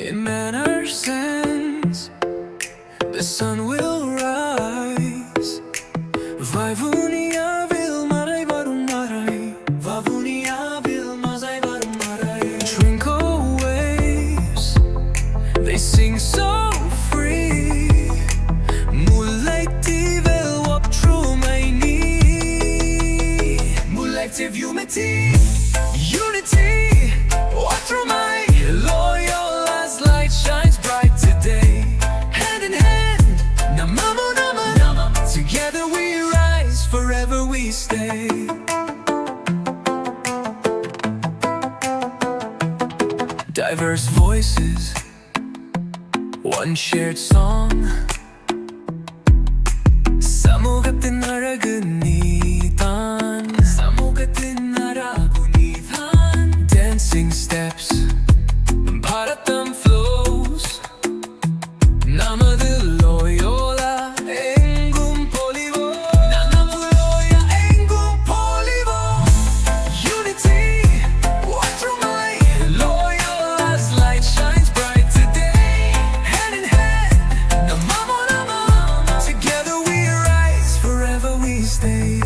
In Mannar sense, the sun will rise. Vavuniya will marai varum marai. Vavuniya will mazai varum marai. Twinkle waves, they sing so free. Mullaitivu up through my knee. Mullaitivu unity, unity, up through my Loyola's light shines bright today. Hand in hand, namamo nama, together we rise, forever we stay. Diverse voices, one shared song. Samugatin aragunitan, samugatin aragunitan. Dancing steps, Bharatham flows. Namadu Loyola, engum polivo. Namadu Loyola, engum polivo. Unity, walk through my Loyola's light shines bright today. Hand in hand, namamo nama, together we rise, forever we stay.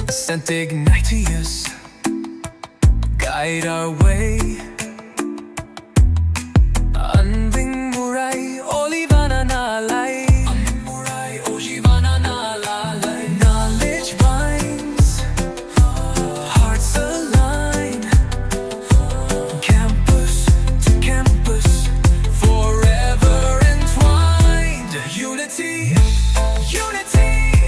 Saint Ignatius, guide our way. Anding murai olivana nalay. Anding murai olivana nalay. Knowledge binds, hearts align. Campus to campus, forever entwined. Unity, unity.